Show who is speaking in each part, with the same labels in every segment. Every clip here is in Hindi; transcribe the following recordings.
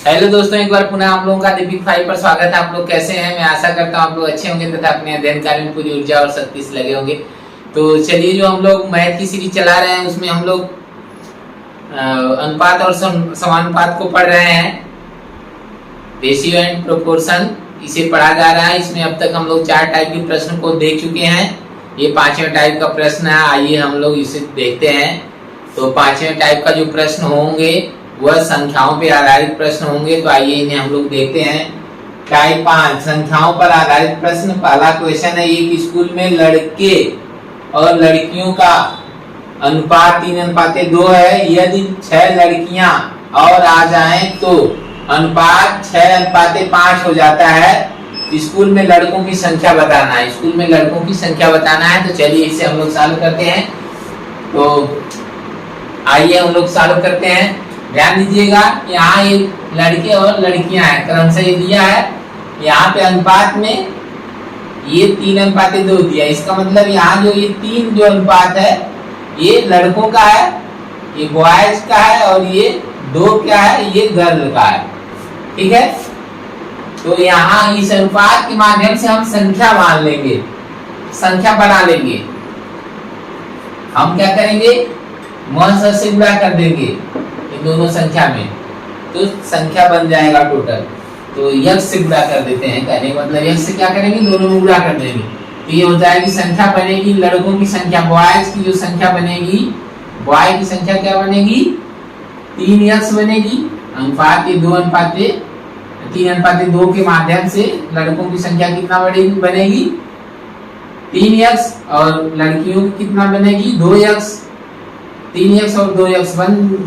Speaker 1: हेलो दोस्तों, एक बार पुनः आप लोगों का दीपिक 5 पर स्वागत है। आप लोग कैसे हैं? मैं आशा करता हूं आप लोग अच्छे होंगे तथा अपने अध्ययन कार्य में पूरी ऊर्जा और शक्ति से लगे होंगे। तो चलिए, जो हम लोग मैथ की सीरीज चला रहे हैं उसमें हम लोग अनुपात और समानुपात को पढ़ रहे हैं। रेशियो एंड प्रोपोर्शन इसे पढ़ा जा रहा है। इसमें अब तक हम लोग 4 टाइप के प्रश्न को देख चुके हैं। ये 5वें टाइप का प्रश्न है। आइए हम लोग इसे देखते हैं। तो 5वें टाइप का जो प्रश्न होंगे वह संख्याओं पर आधारित प्रश्न होंगे। तो आइए इन्हें हम लोग देखते हैं। टाइप 5 संख्याओं पर आधारित प्रश्न। पहला क्वेश्चन है, एक स्कूल में लड़के और लड़कियों का अनुपात 3:2 है। यदि 6 लड़कियां और आ जाएं तो अनुपात 6:5 हो जाता है। स्कूल में लड़कों की संख्या बताना है। स्कूल में लड़कों की संख्या बताना है। तो चलिए इसे हम लोग सॉल्व करते हैं। तो आइए हम लोग सॉल्व करते हैं। ध्यान दीजिएगा, यहाँ एक लड़के और लड़कियां हैं, क्रम से ये दिया है। यहाँ पे अनुपात में ये 3:2 दिया। इसका मतलब यहाँ जो ये 3 जो अनुपात है ये लड़कों का है, ये बॉयज का है, और ये 2 क्या है, ये गर्ल का है। ठीक है। तो यहाँ इस अनुपात के माध्यम से हम संख्या मान लेंगे, संख्या बना लेंगे। हम क्या करेंगे, मन से गुणा कर देंगे इन दोनों संख्या में, तो संख्या बन जाएगा टोटल। तो यक्स से गुणा कर देते हैं। कहने का मतलब यक्स से क्या करेंगे, दोनों में गुणा कर देंगे। तो ये हो जाएगी, संख्या बनेगी लड़कों की संख्या, बॉयज की जो संख्या बनेगी, बॉय की संख्या क्या बनेगी, 3x बनेगी। अनुपात 3:2 के माध्यम से लड़कों की संख्या कितना बनेगी 3x, और लड़कियों की कितना बनेगी 2x। 3x और 2x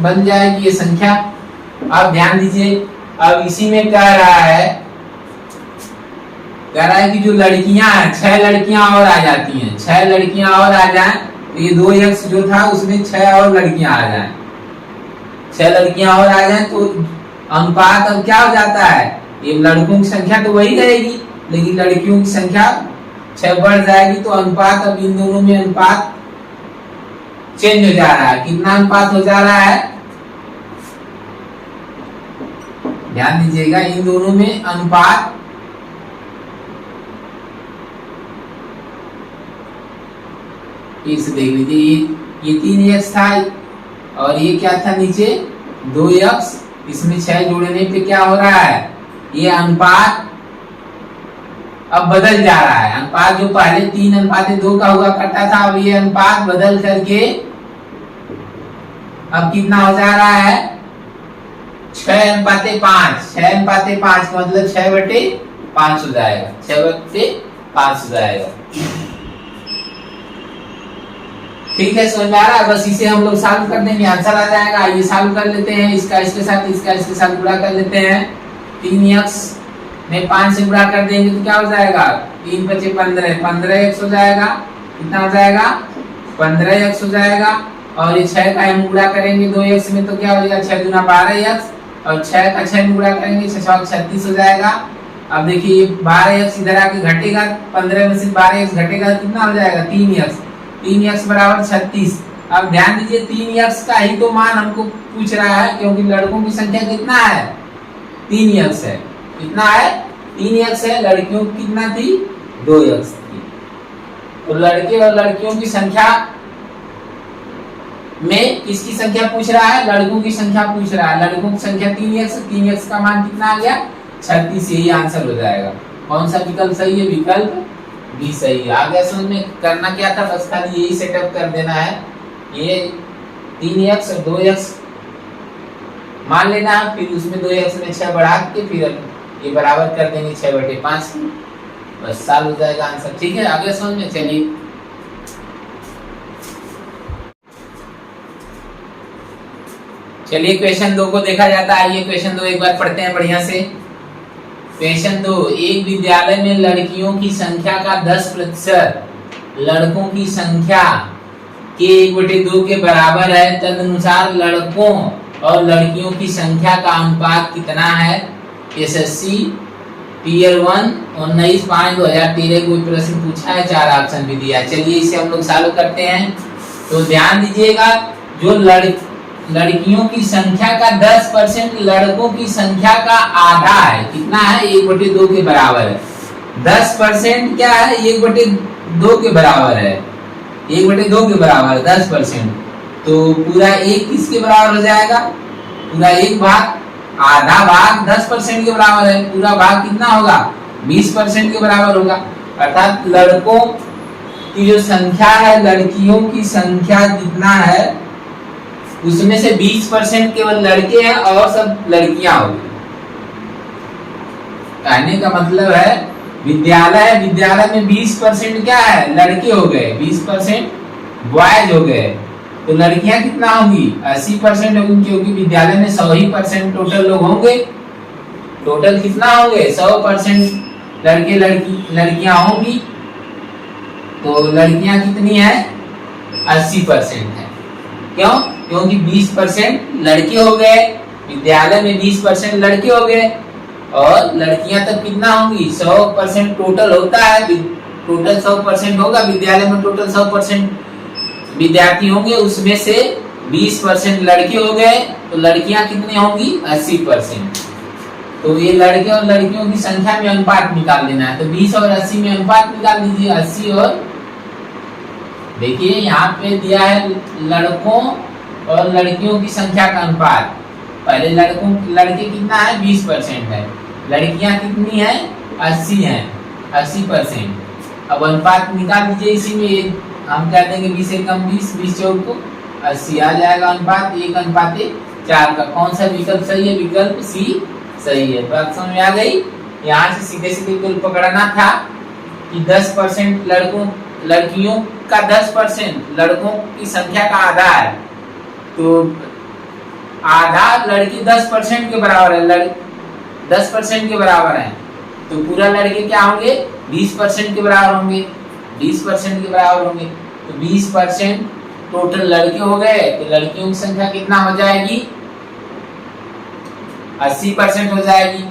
Speaker 1: बन जाएगी ये संख्या। अब ध्यान दीजिए, अब इसी में कह रहा है कि जो लड़कियां हैं, 6 लड़कियां और आ जाती हैं, 6 लड़कियां और आ जाएं तो ये 2x जो था उसमें 6 और लड़कियां आ जाएं, 6 लड़कियां और आ जाएं तो अनुपात अब क्या हो जाता है, ये लड़कों की संख्या तो वही रहेगी लेकिन लड़कियों की संख्या 6 बढ़ जाएगी। तो अनुपात अब इन दोनों में अनुपात चेंज हो जा रहा है। कितना अनुपात हो जा रहा है, ध्यान दीजिएगा, इन दोनों में अनुपात इसे देख लीजिए, ये 3x था और ये क्या था नीचे 2x। इसमें 6 जोड़ने पे क्या हो रहा है, ये अनुपात अब बदल जा रहा है। अनुपात जो पहले 3:2 का हुआ करता था, अब ये अनुपात बदल करके अब कितना हो जा रहा है 6:5। 6:5 मतलब 6/5 हो जाएगा, 6/5 हो जाएगा। ठीक है, समझ में आ रहा है? बस इसे हम लोग सॉल्व कर देंगे, आंसर आ जाएगा। ये सॉल्व कर लेते हैं, इसका इसके साथ, इसका इसके साथ गुणा कर लेते हैं। 3x में 5 से गुणा कर देंगे तो क्या हो जाएगा, 3 × 5 = 15, 15x हो जाएगा। कितना हो जाएगा, 15x हो जाएगा। और ये 6 का हम गुणा करेंगे 2x में तो क्या हो जाएगा, 6 × 2 = 12x, और 6 का 6 में गुणा करेंगे 6 × 6 = 36 हो जाएगा। अब देखिए 12x इधर आके घटेगा, 15 में से 12x घटेगा कितना हो जाएगा 3x, 3x = 36। अब ध्यान दीजिए, 3x का ही तो मान हमको पूछ रहा है, क्योंकि लड़कों की संख्या कितना है 3x है। कितना है 3x है, लड़कियों की कितना थी 2x थी। तो लड़के और लड़कियों की संख्या में किसकी संख्या पूछ रहा है, लड़कों की संख्या पूछ रहा है। लड़कों की संख्या 3x, 3x का मान कितना आ गया 36। यही आंसर हो जाएगा। कौन सा विकल्प सही है, विकल्प बी सही है। आगे समझ में करना क्या था, बस खाली यही सेटअप कर देना है। ये 3x और 2x मान लेना है, फिर उसमें 2x में 6 बढ़ा के फिर ये बराबर कर देंगे 6/5, बस सॉल्व हो जाएगा आंसर। ठीक है, आगे समझ में। चलिए क्वेश्चन 2 को देखा जाता है। आइए क्वेश्चन 2 एक बार पढ़ते हैं बढ़िया से। क्वेश्चन 2, एक विद्यालय में लड़कियों की संख्या का 10% लड़कों की संख्या के 1/2 के बराबर है। तदनुसार लड़कों और लड़कियों की संख्या का अनुपात कितना है। SSC Tier 1 19/5/2013 कोई प्रश्न पूछा है, 4 ऑप्शन भी दिया है। चलिए इसे हम लोग सॉल्व करते हैं। तो ध्यान दीजिएगा, जो लड़कियों की संख्या का 10% लड़कों की संख्या का आधा है। कितना है? 1/2 के बराबर है। 10% क्या है? 1/2 के बराबर है। 1/2 के बराबर 10%। तो पूरा एक किसके बराबर हो जाएगा? पूरा एक भाग, आधा भाग 10% के बराबर है। पूरा भाग कितना होगा? 20% के बराबर होगा। अर्थात लड़कों की जो संख्या है, लड़कियों की संख्या कितना है, उसमें से 20% केवल लड़के हैं और सब लड़कियां हो गई। कहने का मतलब है विद्यालय में 20% क्या है? लड़के हो गए, 20% बॉयज हो गए। तो लड़कियां कितना होंगी? 80% होंगी, क्योंकि विद्यालय में 100% टोटल लोग होंगे। टोटल कितना होंगे? 100% लड़कियां होंगी। तो लड़कियां कितनी है? 80% है। क्यों? क्योंकि 20% लड़के हो गए, विद्यालय में 20% लड़के हो गए, और लड़कियां तब कितना होंगी? 100% टोटल होता है। टोटल 100% होगा, विद्यालय में टोटल 100% विद्यार्थी होंगे, उसमें से 20% लड़के हो गए, तो लड़कियां कितनी होंगी? 80%। तो ये लड़के और लड़कियों की संख्या में अनुपात निकाल लेना है। तो 20 और 80 में अनुपात निकाल लीजिए। 80 और, देखिए यहाँ पे दिया है लड़कों और लड़कियों की संख्या का अनुपात। पहले लड़के कितना है? 20% है। लड़कियां कितनी है? 80 है, 80%। अब अनुपात निकाल लीजिए। इसी में हम कह देंगे 20 एकम 20, 20 चौक को 80 आ जाएगा अनुपात 1:4 का। कौन सा विकल्प सही है? विकल्प सी सही है। बात समझ में आ गई? यहाँ से सीधे सीधे विकल्प पकड़ना था कि 10% लड़कियों का 10% लड़कों की संख्या का आधा है। तो आधा लड़की 10% के बराबर है, 10% के बराबर है। तो पूरा लड़के क्या होंगे? 20% के बराबर होंगे, 20% के बराबर होंगे। तो 20% टोटल लड़के हो गए, तो लड़कियों की संख्या कितना हो जाएगी? 80% हो जाएगी।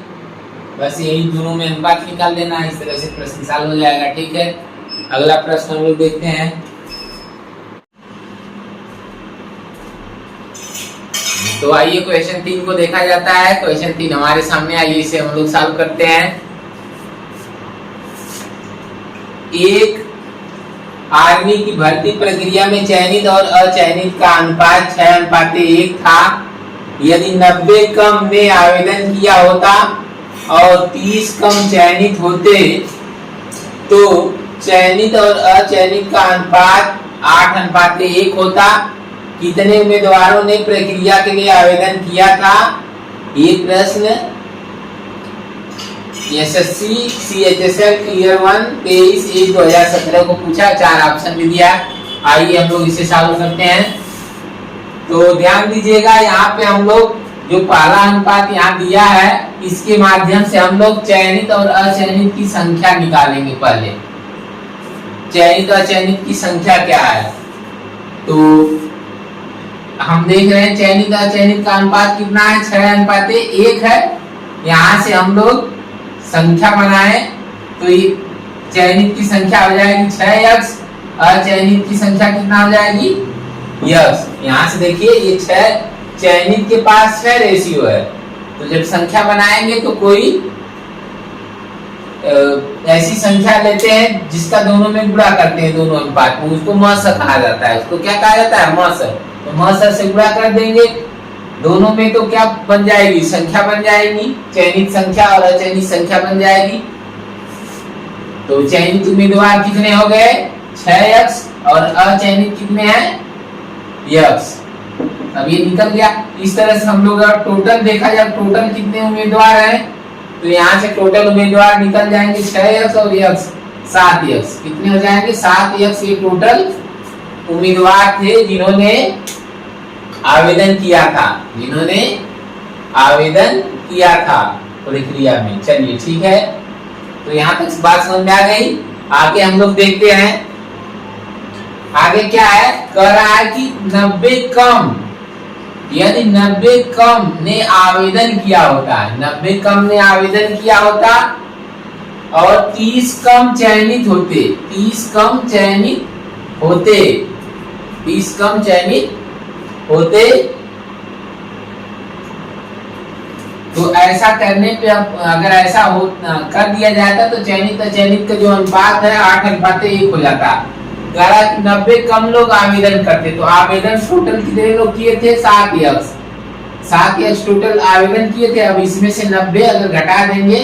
Speaker 1: बस यही दोनों में अनुपात निकाल देना है। इस तरह से प्रश्न सॉल्व हो जाएगा। ठीक है, अगला प्रश्न हम लोग देखते हैं। तो आइए क्वेश्चन 3 को देखा जाता है। क्वेश्चन 3 हमारे सामने, आइए इसे हम लोग सॉल्व करते हैं। एक आर्मी की भर्ती प्रक्रिया में चयनित और अचयनित का अनुपात 6:1 था। यदि 90 कम ने आवेदन किया होता और 30 कम चयनित होते, तो चयनित और अचयनित का अनुपात 8:1 होता। कितने उम्मीदवारों ने प्रक्रिया के लिए आवेदन किया था? ये प्रश्न एसएससी सीएचएसएल ईयर 1 23/1/2017 को पूछा। 4 ऑप्शन भी दिया। आइए हम लोग इसे सॉल्व करते हैं। तो ध्यान दीजिएगा, यहाँ पे हम लोग जो पहला अनुपात यहाँ दिया है, इसके माध्यम से हम लोग चयनित और अचयनित की संख्या निकालेंगे। पहले चयनित और अचयनित की संख्या क्या है? तो हम देख रहे हैं चयनित और अचयनित का अनुपात कितना है? 6:1 है। यहाँ से हम लोग संख्या बनाए तो ये चयनित की संख्या हो जाएगी 6x, अचयनित की संख्या कितना हो जाएगी? यस। यहाँ से देखिए ये 6, चयनित के पास 6 रेशियो है। तो जब संख्या बनाएंगे तो कोई ऐसी संख्या लेते हैं जिसका दोनों में गुणा करते हैं, दोनों अनुपात को, उसको मस कहा जाता है। उसको क्या कहा जाता है? मस। तो मस से गुणा कर देंगे, दोनों में तो क्या बन जाएगी? संख्या बन जाएगी, चयनित संख्या और अचयनित संख्या बन जाएगी। तो चयनित उम्मीदवार कितने हो गए? 6x, और अचयनित कितने हैं? x। अब ये निकल गया। इस तरह से हम लोग अगर टोटल देखा जाए, टोटल कितने उम्मीदवार हैं, तो यहाँ से टोटल उम्मीदवार निकल जाएंगे 6x और x, 7x। कितने हो जाएंगे? 7x ये टोटल उम्मीदवार थे जिन्होंने आवेदन किया था, जिन्होंने आवेदन किया था प्रक्रिया में। चलिए ठीक है, तो यहाँ तक बात समझ में आ गई। आगे हम लोग देखते हैं, आगे क्या है? कह रहा है कि 90 कम, यदि 90 कम ने आवेदन किया होता है, 90 कम ने आवेदन किया होता और 30 कम चयनित होते, 30 कम चयनित होते, 30 कम चयनित होते, ऐसा करने पे अब अगर ऐसा हो कर दिया जाता तो चयनित अचयनित का जो अनुपात है 8:1 हो जाता। 90 कम लोग आवेदन करते, तो आवेदन टोटल कितने लोग किए थे? 7 टोटल आवेदन किए थे। अब इसमें से 90 अगर घटा देंगे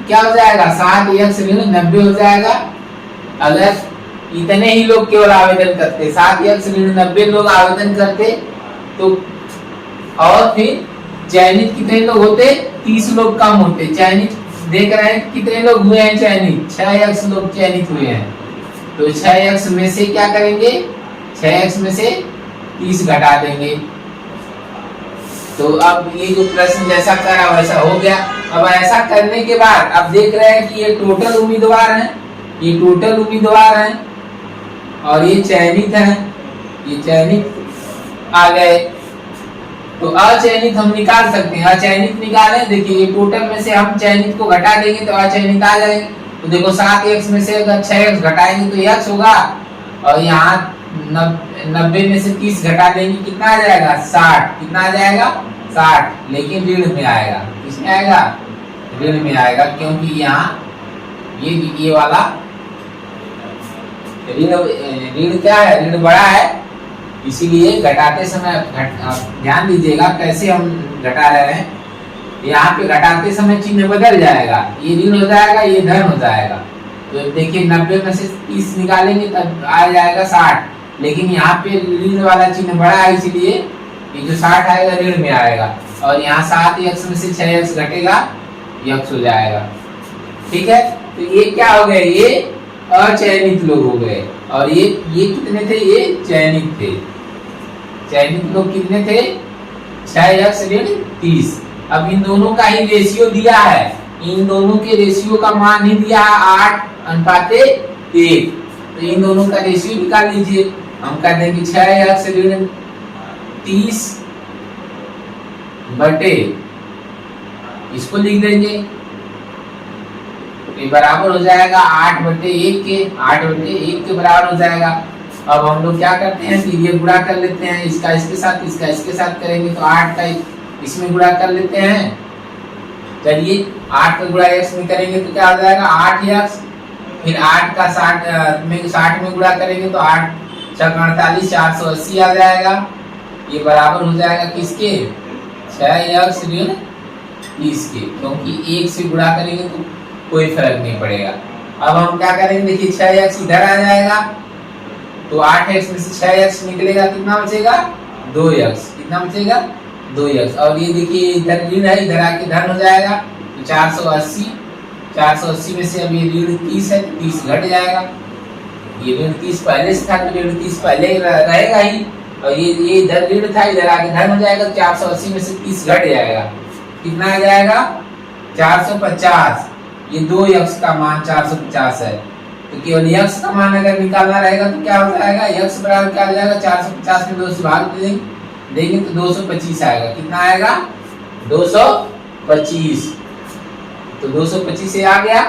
Speaker 1: क्या हो जाएगा? 7 ऋण 90 हो जाएगा। अगर इतने ही लोग केवल आवेदन करते, 7 ऋण 90 लोग आवेदन करते, तो और फिर चयनित कितने लोग होते? 30 लोग कम होते। चयनित देख रहे हैं कितने लोग हुए हैं चयनित? 6 लोग चयनित हुए हैं। तो 6 में से क्या करेंगे? 6 में से 30 घटा देंगे। तो अब ये जो प्रश्न जैसा करा वैसा हो गया। अब ऐसा करने के बाद अब देख रहे हैं कि ये टोटल उम्मीदवार हैं, ये टोटल उम्मीदवार हैं और ये चयनित हैं, ये चयनित आ गए। तो अचयनित हम निकाल सकते हैं। अचयनित निकाले, देखिए ये टोटल में से हम चयनित को घटा देंगे तो अचयनित आ जाएंगे। तो देखो 7 में से अगर 6 घटाएंगे तो x होगा, और यहाँ 90 में से 30 घटा देंगे कितना आ जाएगा? 60। कितना आ जाएगा? 60। लेकिन ऋण में आएगा। किसमें आएगा? ऋण में आएगा, क्योंकि यहाँ ये वाला ऋण क्या है? ऋण बड़ा है, इसीलिए घटाते समय ध्यान दीजिएगा कैसे हम घटा रहे हैं। यहाँ पे घटाते समय चिन्ह बदल जाएगा, ये ऋण हो जाएगा, ये धन हो जाएगा। तो देखिए 90 में से 30 निकालेंगे तब आ जाएगा 60, लेकिन यहाँ पे ऋण वाला चिन्ह बड़ा है, इसलिए ये जो 60 आएगा ऋण में आएगा। और यहाँ 7 में से 6 घटेगा, x हो जाएगा। ठीक है, तो ये क्या हो गए? ये अचयनित लोग हो गए। और ये कितने थे? ये चयनित थे। चयनित लोग कितने थे? 6 ऋण 30। अब इन दोनों का ही रेशियो दिया है, इन दोनों के रेशियो का मान ही दिया है 8:1। तो इन दोनों का रेशियो निकाल लीजिए। हम कर देंगे 6 ऋण 30 बटे, इसको लिख देंगे, ये बराबर हो जाएगा 8/1 के। 8/1 के बराबर हो जाएगा। अब हम लोग क्या करते हैं कि ये गुणा कर लेते हैं, इसका इसके साथ, इसका इसके साथ करेंगे तो 8 का इसमें गुणा कर लेते हैं। चलिए 8 का गुणा x में करेंगे तो क्या हो जाएगा? 8x। फिर 8 का 60 में गुणा करेंगे तो 8 × 48 480 आ जाएगा। ये बराबर हो जाएगा किसके? 6x ऋण 30 के, क्योंकि 1 से गुणा करेंगे तो कोई फर्क नहीं पड़ेगा। अब हम क्या करेंगे? देखिए 6x इधर आ जाएगा, तो 8x में से 6x निकलेगा, कितना बचेगा? 2x। कितना बचेगा? 2x। और ये देखिए इधर ऋण है, इधर आके धन हो जाएगा, तो 480। 480 में से अब ये ऋण 30 है, 30 घट जाएगा। ये ऋण 30 पहले से था तो ऋण 30 पहले रहेगा ही, और ये इधर ऋण था, इधर आके धन हो जाएगा। 480 में से 30 घट जाएगा, कितना आ जाएगा? 450। ये 2x का मान 450 है, तो केवल x का मान अगर निकालना रहेगा तो क्या हो जाएगा? x बराबर क्या हो जाएगा? 450 में 2 से भाग देंगे तो 225 आएगा। कितना आएगा? 225। तो 225 से आ गया,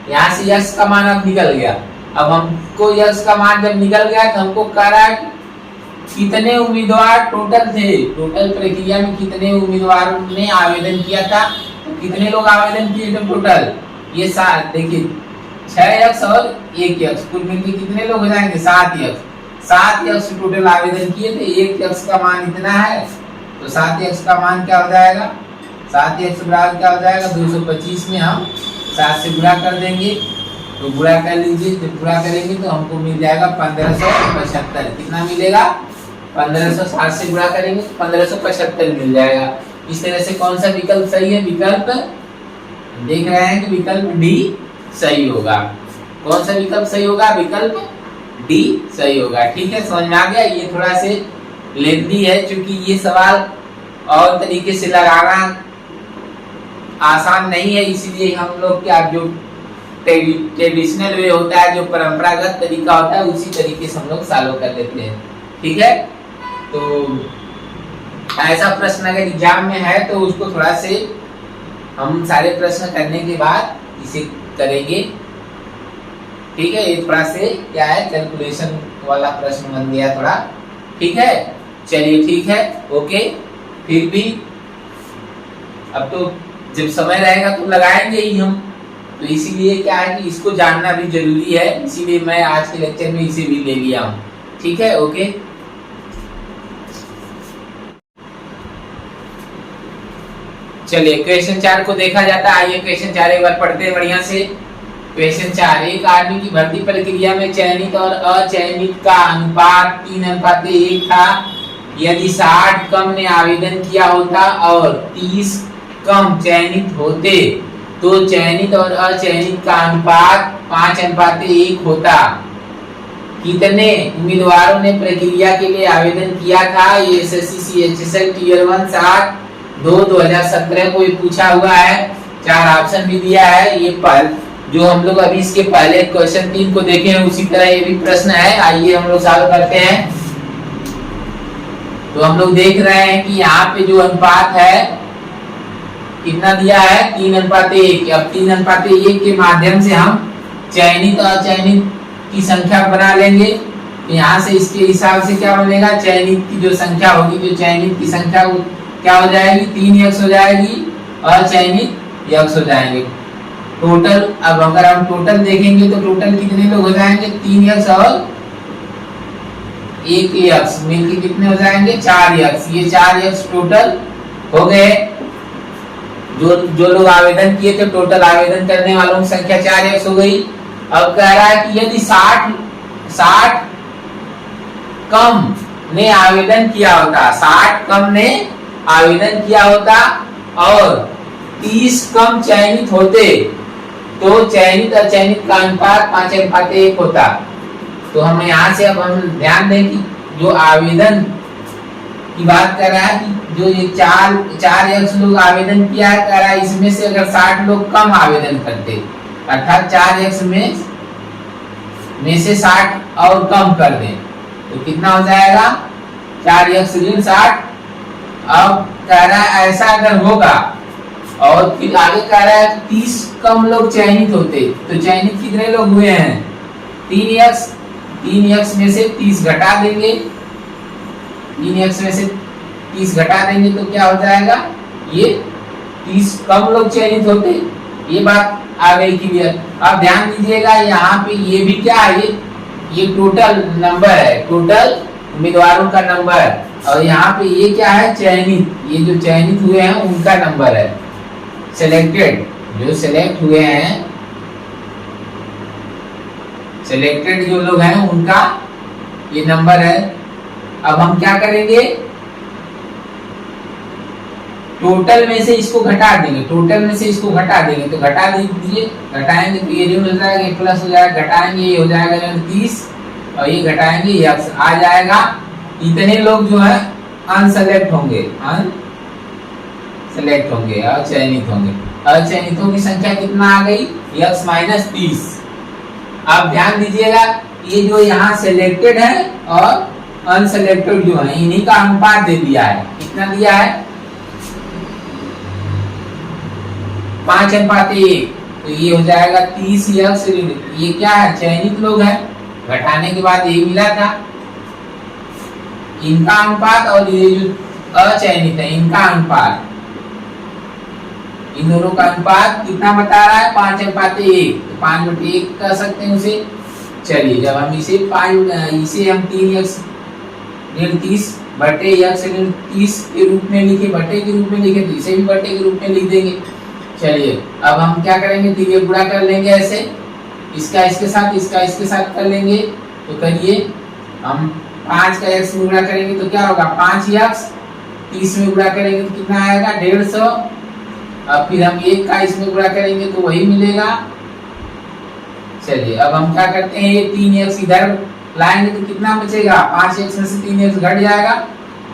Speaker 1: यहाँ से x का मान अब निकल गया। अब हमको x का मान जब निकल गया तो हमको कह रहा है कितने उम्मीदवार टोटल थे, टोटल प्रक्रिया में कितने उम्मीदवारों ने आवेदन किया था। तो कितने लोग आवेदन किए थे टोटल? ये 7, देखिए 6x और 1x, कुल मिलकर कितने लोग हो जाएंगे? 7x। 7x टोटल आवेदन किए थे, 1x का मान इतना है, तो 7x का मान क्या हो जाएगा? 7x बराबर क्या हो जाएगा? 225 में हम 7 से गुणा कर देंगे, तो गुणा कर लीजिए। जब गुणा करेंगे तो हमको मिल जाएगा 1575। कितना मिलेगा? 1560 से गुणा करेंगे तो 1575 मिल जाएगा। इस तरह से कौन सा विकल्प सही है? विकल्प देख रहे हैं कि विकल्प डी सही होगा। कौन सा विकल्प सही होगा? विकल्प डी सही होगा। ठीक है, समझ में आ गया। ये थोड़ा से लेंथी है, क्योंकि ये सवाल और तरीके से लगाना आसान नहीं है, इसीलिए हम लोग क्या जो ट्रेडिशनल वे होता है, जो परंपरागत तरीका होता है, उसी तरीके से हम लोग सॉल्व कर लेते हैं। ठीक है, तो ऐसा प्रश्न अगर एग्जाम में है तो उसको थोड़ा से हम सारे प्रश्न करने के बाद इसे करेंगे। ठीक है, ये थोड़ा से क्या है, कैलकुलेशन वाला प्रश्न बन गया थोड़ा। ठीक है, चलिए ठीक है, ओके। फिर भी अब तो जब समय रहेगा तो लगाएंगे ही हम, तो इसीलिए क्या है कि इसको जानना भी जरूरी है, इसीलिए मैं आज के लेक्चर में इसे भी ले लिया हूँ। ठीक है, ओके। चलिए क्वेश्चन 4 को देखा जाता है। आइए क्वेश्चन 4 एक बार पढ़ते हैं बढ़िया से। क्वेश्चन 4, एक आदमी की भर्ती प्रक्रिया में चयनित और अचयनित का अनुपात 3:1 था। यदि 60 कम ने आवेदन किया होता और 30 कम चयनित होते तो चयनित और अचयनित का अनुपात 5:1 होता। कितने उम्मीदवारों ने प्रक्रिया के लिए आवेदन किया था? ये एसएससी सीएचएसएल टीयर 1 7 2 2017 को ये पूछा हुआ है। 4 ऑप्शन भी दिया है। ये पल जो हम लोग अभी इसके पहले क्वेश्चन 3 को देखे हैं उसी तरह ये भी प्रश्न है। आइए हम लोग सॉल्व करते हैं। तो हम लोग देख रहे हैं कि यहाँ पे जो अनुपात है कितना दिया है? 3:1। अब 3:1 के माध्यम से हम चयनित और अचयनित की संख्या बना लेंगे। तो यहाँ से इसके हिसाब से क्या बनेगा? चयनित की जो संख्या होगी, जो चयनित की संख्या क्या हो जाएगी? 3x हो जाएगी, अचयनित x हो जाएंगे। टोटल, अब अगर हम टोटल देखेंगे तो टोटल कितने लोग हो जाएंगे? 3x और 1x मिलके कितने हो जाएंगे? 4x। ये 4x टोटल हो गए। जो लोग आवेदन किए थे, टोटल आवेदन करने वालों की संख्या 4x हो गई। अब कह रहा है कि यदि 60 कम ने आवेदन किया होता, 60 कम ने आवेदन किया होता और 30 कम चयनित होते तो चयनित और चयनित का अनुपात 5:1 होता। तो हम यहाँ से अब हम ध्यान दें कि जो आवेदन की बात कर रहा है कि जो ये 4x लोग आवेदन किया है, कह रहा है इसमें से अगर 60 लोग कम आवेदन करते, अर्थात 4x में से 60 और कम कर दें तो कितना हो जाएगा? 4x ऋण 60। अब कह रहा है ऐसा अगर होगा और फिर आगे कह रहा है 30 कम लोग चयनित होते तो चयनित कितने लोग हुए हैं? 3x में से 30 घटा देंगे, 3x में से 30 घटा देंगे तो क्या हो जाएगा? ये 30 कम लोग चयनित होते। ये बात आ गई क्लियर। अब ध्यान दीजिएगा यहाँ पे ये भी क्या है? ये टोटल नंबर है, टोटल उम्मीदवारों का नंबर। और यहाँ पे ये क्या है? चयनित। ये जो चयनित हुए हैं उनका नंबर है, सिलेक्टेड, जो सिलेक्ट हुए हैं, सिलेक्टेड जो लोग हैं उनका ये नंबर है। अब हम क्या करेंगे? टोटल में से इसको घटा देंगे, टोटल में से इसको घटा देंगे तो घटा दीजिए, घटाएंगे तो ये ऋण हो जाएगा, ये प्लस हो जाएगा, घटाएंगे ये हो जाएगा 30 और ये घटाएंगे ये आ जाएगा। इतने लोग जो है अनसेलेक्ट होंगे, अनसेलेक्ट होंगे, अचयनित होंगे। अचयनितों की संख्या कितना आ गई? x - 30। अब ध्यान दीजिएगा ये जो यहाँ सिलेक्टेड है और अनसेलेक्टेड जो है इन्हीं का अनुपात दे दिया है। कितना दिया है? 5:1। तो ये हो जाएगा 30x। ये क्या है? चयनित लोग हैं, घटाने के बाद ये मिला था इनका अनुपात, और ये जो अचयनित है इनका अनुपात, इन दोनों का अनुपात कितना बता रहा है? 5:1। तो 5/1 कह सकते हैं उसे। चलिए जब हम इसे हम 3x ऋण 30 बटे x ऋण 30 के रूप में लिखे, बटे के रूप में लिखे तो इसे भी बटे के रूप में लिख देंगे। चलिए अब हम क्या करेंगे? 3 गुणा कर लेंगे ऐसे, इसका इसके साथ, इसका इसके साथ कर लेंगे। तो करिए, हम 5 का x में गुणा करेंगे तो क्या होगा? 5x। 30 में गुणा करेंगे तो कितना आएगा? 150। अब फिर हम 1 का इसमें गुणा करेंगे तो वही मिलेगा। चलिए अब हम क्या करते हैं? ये 3x इधर लाएंगे तो कितना बचेगा? 5x में से 3x घट जाएगा,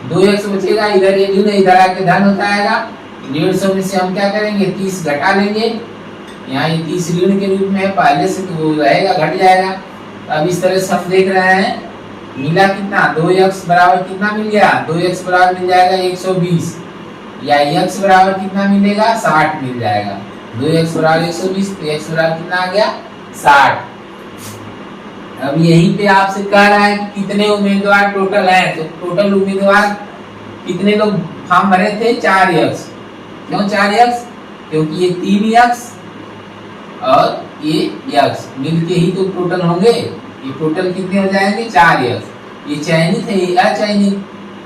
Speaker 1: 2x बचेगा। इधर ये ऋण, इधर आके धन होता आएगा। 150 में से हम क्या करेंगे? 30 घटा लेंगे। यहाँ ये 30 ऋण के रूप में है, पहले से तो वो रहेगा, घट जाएगा। अब इस तरह से हम देख रहे हैं मिला कितना? 2x बराबर कितना मिल गया? 2x बराबर मिल जाएगा 120, या x बराबर कितना मिलेगा? 60 मिल जाएगा। 2x बराबर 120 तो x बराबर कितना आ गया? 60। अब यहीं पे आपसे कह रहा है कि कितने उम्मीदवार टोटल हैं। तो टोटल उम्मीदवार कितने लोग फॉर्म भरे थे? 4x। क्यों 4 यक्ष? क्योंकि ये 3 यक्ष और ये यक्ष मिलके ही तो टोटल होंगे। ये टोटल कितने हो जाएंगे? 4 यक्ष। ये चयनित है, ये अचयनित,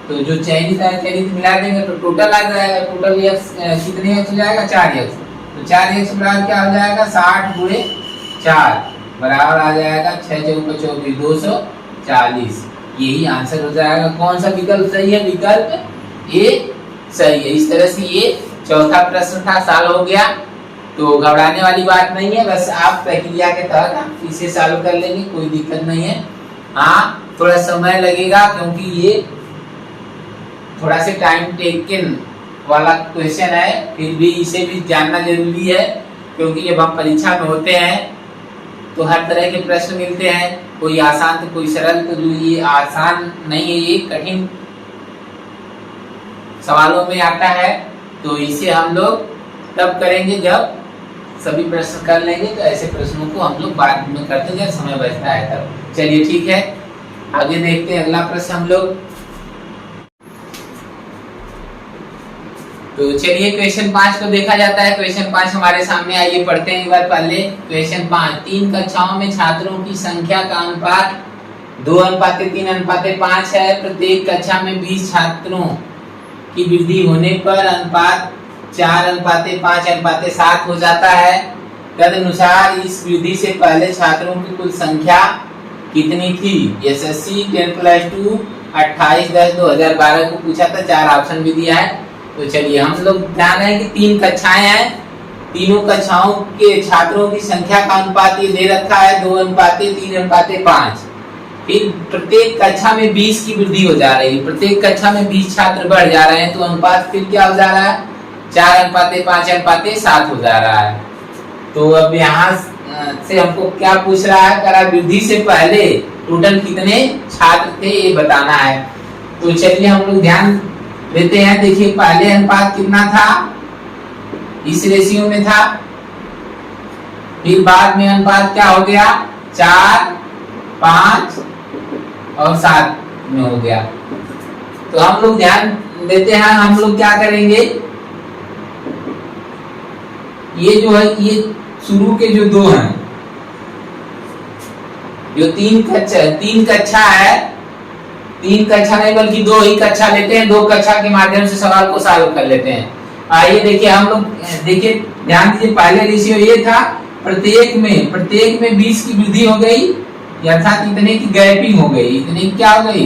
Speaker 1: तो जो चयनित है चयनित मिला देंगे तो टोटल आ जाएगा। टोटल यक्ष कितने यक्ष हो जाएगा? 4 यक्ष। तो 4 यक्ष बराबर क्या हो जाएगा? 60 गुणे 4 बराबर आ जाएगा 6 चौके 24 240। यही आंसर हो जाएगा। कौन सा विकल्प सही है? विकल्प ए सही है। इस तरह से ये चौथा प्रश्न था, सॉल्व हो गया। तो घबराने वाली बात नहीं है, बस आप प्रक्रिया के तहत आप इसे सॉल्व कर लेंगे, कोई दिक्कत नहीं है। हाँ, थोड़ा समय लगेगा क्योंकि ये थोड़ा से टाइम टेकन वाला क्वेश्चन है, फिर भी इसे भी जानना जरूरी है क्योंकि जब हम परीक्षा में होते हैं तो हर तरह के प्रश्न मिलते हैं, कोई आसान तो कोई सरल। तो जो ये आसान नहीं है, ये कठिन सवालों में आता है, तो इसे हम लोग तब करेंगे जब सभी प्रश्न कर लेंगे। तो ऐसे प्रश्नों को हम लोग बाद में करते हैं जब समय बचता है तब। चलिए ठीक है, आगे देखते हैं अगला प्रश्न हम लोग। तो चलिए क्वेश्चन 5 को देखा जाता है। क्वेश्चन 5 हमारे सामने, आइए पढ़ते हैं एक बार पहले। क्वेश्चन 5, 3 कक्षाओं में छात्रों की संख्या का अनुपात 2:3:5 है। प्रत्येक कक्षा में 20 छात्रों की वृद्धि होने पर अनुपात 4:5:7 हो जाता है। तदनुसार इस वृद्धि से पहले छात्रों की कुल संख्या कितनी थी? एसएससी 10+2 28/10/2012 को पूछा था, 4 ऑप्शन भी दिया है। तो चलिए हम लोग ध्यान रहे कि 3 कक्षाएं हैं, तीनों कक्षाओं के छात्रों की संख्या का अनुपात ये दे रखा है 2:3:5। फिर प्रत्येक कक्षा में 20 की वृद्धि हो जा रही है, प्रत्येक कक्षा में 20 छात्र बढ़ जा रहे हैं, तो अनुपात फिर क्या हो जा रहा है? 4:5:7 हो जा रहा है। तो अब यहाँ से हमको क्या पूछ रहा है? करा वृद्धि से पहले टोटल कितने छात्र थे ये बताना है। तो चलिए हम लोग ध्यान देते हैं। देखिए पहले अनुपात कितना था? इस रेशियो में था, फिर बाद में अनुपात क्या हो गया? 4, 5 और 7 में हो गया। तो हम लोग ध्यान देते हैं, हम लोग क्या करेंगे, ये जो है ये शुरू के जो 2 हैं, जो 3 कक्षा है, 3 कक्षा नहीं बल्कि 2 ही कक्षा लेते हैं, 2 कक्षा के माध्यम से सवाल को सॉल्व कर लेते हैं। आइए देखिए हम लोग, देखिए ध्यान दीजिए, पहले रेशियो ये था, प्रत्येक में 20 की वृद्धि हो गई, अर्थात इतने की गैपिंग हो गई। इतने की क्या हो गई?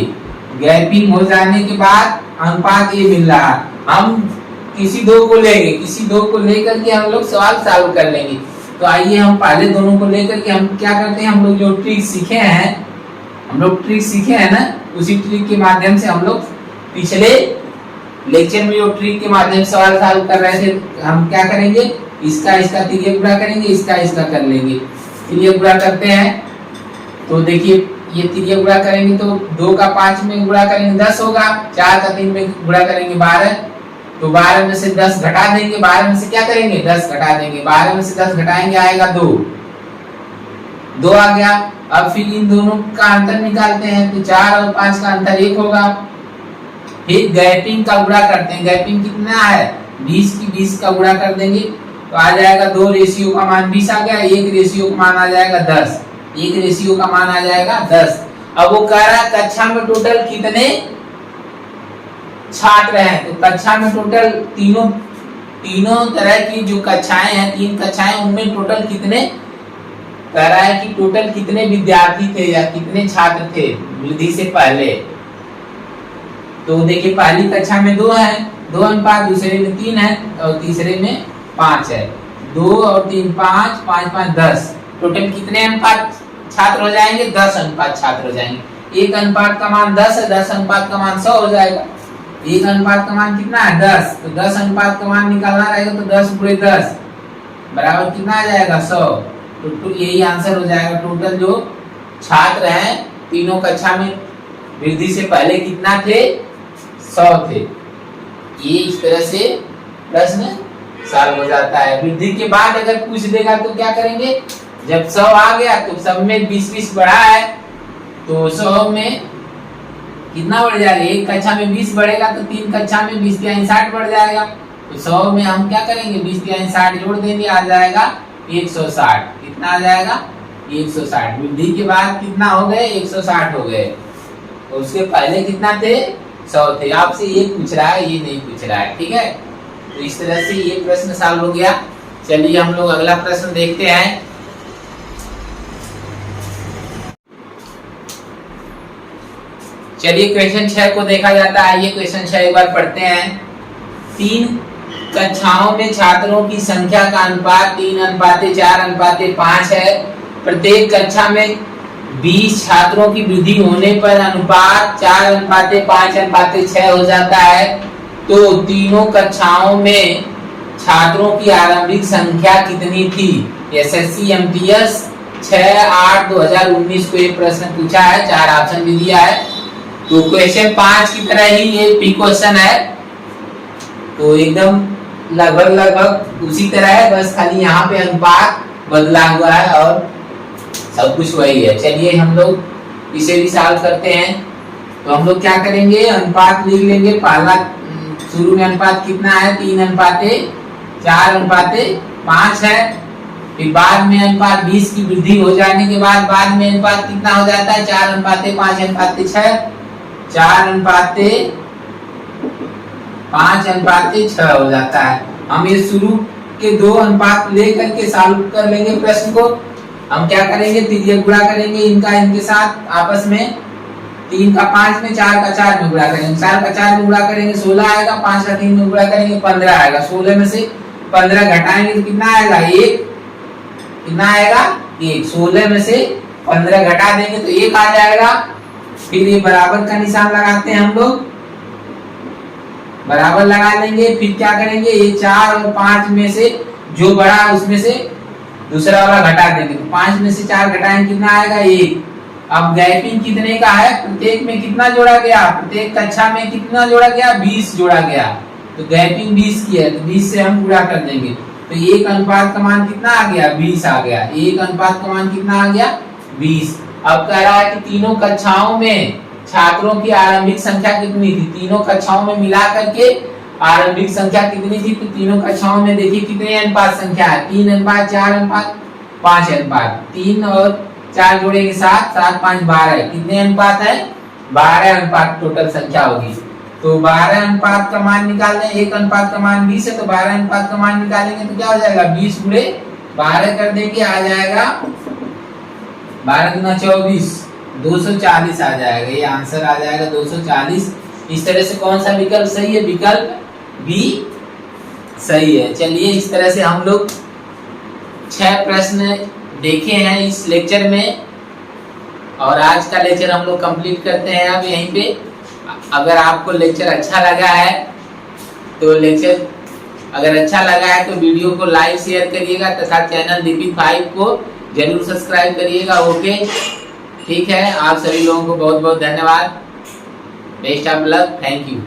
Speaker 1: गैपिंग हो जाने के बाद अनुपात ये मिल रहा। हम किसी 2 को लेंगे, किसी 2 को लेकर के हम लोग सवाल सॉल्व कर लेंगे। तो आइए हम पहले दोनों को लेकर के हम क्या करते हैं, हम लोग जो ट्रिक सीखे हैं ना, उसी ट्रिक के माध्यम से हम लोग पिछले लेक्चर में जो ट्रिक के माध्यम से सवाल सॉल्व कर रहे थे, हम क्या करेंगे, इसका तिर्यक गुणा करेंगे, इसका कर लेंगे। तिर्यक गुणा करते हैं तो देखिए ये तिर्यक गुणा करेंगे तो 2 का 5 में गुणा करेंगे 10 होगा, 4 का 3 में गुणा करेंगे 12, तो 12 में से 10 घटा देंगे, 12 में से क्या करेंगे, 10 घटा देंगे, 12 में से 10 घटाएंगे आएगा 2 आ गया। अब फिर इन दोनों का अंतर निकालते हैं, तो 4 और 5 का अंतर 1 होगा। फिर गैपिंग का गुणा करते हैं, गैपिंग कितना है, 20 की 20 का गुणा कर देंगे तो आ जाएगा 2 रेशियो का मान 20 आ गया, 1 रेशियो का मान आ जाएगा 10, 1 रेशियो का मान आ जाएगा 10। अब वो कह रहा है कक्षा में टोटल कितने छात्र हैं, तो कक्षा में टोटल तीनों तरह की जो कक्षाएं हैं, 3 कक्षाएं, उनमें टोटल कितने, कह रहा है कि टोटल कितने विद्यार्थी थे या कितने छात्र थे वृद्धि से पहले। तो देखिए पहली कक्षा में 2 है, 2 अनुपात, दूसरे में 3 है और तीसरे में 5 है। 2 और 3 5, 5 5 10, टोटल कितने अनुपात छात्र हो जाएंगे, 10 अनुपात छात्र हो जाएंगे। 1 अनुपात का मान 10 है, 10 अनुपात का मान 100 हो जाएगा। 1 अनुपात का मान कितना है, 10, तो 10 अनुपात का मान निकालना रहेगा तो 10 × 10 बराबर कितना आ जाएगा, 100। तो यही आंसर हो जाएगा। टोटल जो छात्र हैं तीनों कक्षा में वृद्धि से पहले कितना थे, 100 थे। ये इस तरह से प्रश्न सॉल्व हो जाता है। वृद्धि के बाद अगर पूछ देगा तो क्या करेंगे, जब 100 आ गया तो सब में 20-20 बढ़ा है, तो 100 में कितना बढ़ जाएगा, 1 कक्षा में 20 बढ़ेगा तो 3 कक्षा में 20 या 60 बढ़ जाएगा। तो 100 में हम क्या करेंगे, 20 यानी 60 जोड़ देंगे, आ जाएगा 160। कितना आ जाएगा, 160। वृद्धि के बाद कितना हो गए, 160 हो गए। और उसके पहले कितना थे, 100 थे। आपसे ये पूछ रहा है, ये नहीं पूछ रहा है, ठीक है। तो इस तरह से ये प्रश्न सॉल्व हो गया। चलिए हम लोग अगला प्रश्न देखते हैं। चलिए क्वेश्चन 6 को देखा जाता है। आइए क्वेश्चन 6 एक बार पढ़ते हैं। 3 कक्षाओं में छात्रों की संख्या का अनुपात 3:4:5 है। प्रत्येक कक्षा में 20 छात्रों की वृद्धि होने पर अनुपात 4:5:6 हो जाता है। तो तीनों कक्षाओं में छात्रों की आरंभिक संख्या कितनी थी। एसएससी एमटीएस 6/8/2019 को एक प्रश्न पूछा है, 4 ऑप्शन भी दिया है। तो क्वेश्चन 5 की तरह ही ये भी क्वेश्चन है, तो एकदम लगभग उसी तरह है, बस खाली यहाँ पे अनुपात बदला हुआ है और सब कुछ वही है। चलिए हम लोग इसे भी सॉल्व करते हैं। तो हम लोग क्या करेंगे, अनुपात लिख लेंगे। पहला शुरू में अनुपात कितना है, 3:4:5 है। फिर बाद में अनुपात 20 की वृद्धि हो जाने के बाद में अनुपात कितना हो जाता है, 4:5:6, 4:5:6 हो जाता है। हम ये शुरू के 2 अनुपात लेकर के सॉल्व कर लेंगे प्रश्न को। हम क्या करेंगे, तिर्यक गुणा करेंगे इनका इनके साथ आपस में। 3 का 5 में, 4 का 4 में गुणा करेंगे। 4 का 4 में गुणा करेंगे 16 आएगा, 5 का 3 में गुणा करेंगे 15 आएगा। 16 में से 15 घटाएंगे तो कितना आएगा, 1। कितना आएगा, 1। 16 में से 15 घटा देंगे तो 1 आ जाएगा। फिर ये बराबर का निशान लगाते हैं हम लोग, बराबर लगा लेंगे। फिर क्या करेंगे, ये 4 और 5 में से जो बड़ा है उसमें से दूसरा वाला घटा देंगे। तो 5 में से 4 घटाएंगे कितना आएगा, 1। अब गैपिंग कितने का है, प्रत्येक में कितना जोड़ा गया, प्रत्येक कक्षा में कितना जोड़ा गया, 20 जोड़ा गया। तो गैपिंग 20 की है, तो 20 से हम गुणा कर देंगे। तो 1 अनुपात का मान कितना आ गया, 20 आ गया। 1 अनुपात का मान कितना आ गया, 20। अब कह रहा है कि तीनों कक्षाओं में छात्रों की आरंभिक संख्या कितनी थी। तीनों कक्षाओं में मिला करके आरंभिक संख्या कितनी थी। तो तीनों कक्षाओं में देखिए कितने अनुपात संख्या है, 3:4:5 3 और 4 जोड़ेंगे 7, 7 5 12। कितने अनुपात है, 12 अनुपात टोटल संख्या होगी। तो 12 अनुपात का मान निकाल लें। 1 अनुपात का मान 20 है, तो 12 अनुपात का मान निकालेंगे तो क्या हो जाएगा, 20 गुणे 12 कर देंगे, आ जाएगा 12 गुना 24, 240 आ जाएगा। ये आंसर आ जाएगा 240। इस तरह से कौन सा विकल्प सही है, विकल्प बी सही है। चलिए इस तरह से हम लोग 6 प्रश्न देखे हैं इस लेक्चर में, और आज का लेक्चर हम लोग कंप्लीट करते हैं अब यहीं पे। अगर आपको लेक्चर अच्छा लगा है तो वीडियो को लाइक शेयर करिएगा तथा चैनल दीपिक 5 को जरूर सब्सक्राइब करिएगा। ओके, ठीक है। आप सभी लोगों को बहुत बहुत धन्यवाद। Best of luck, thank you.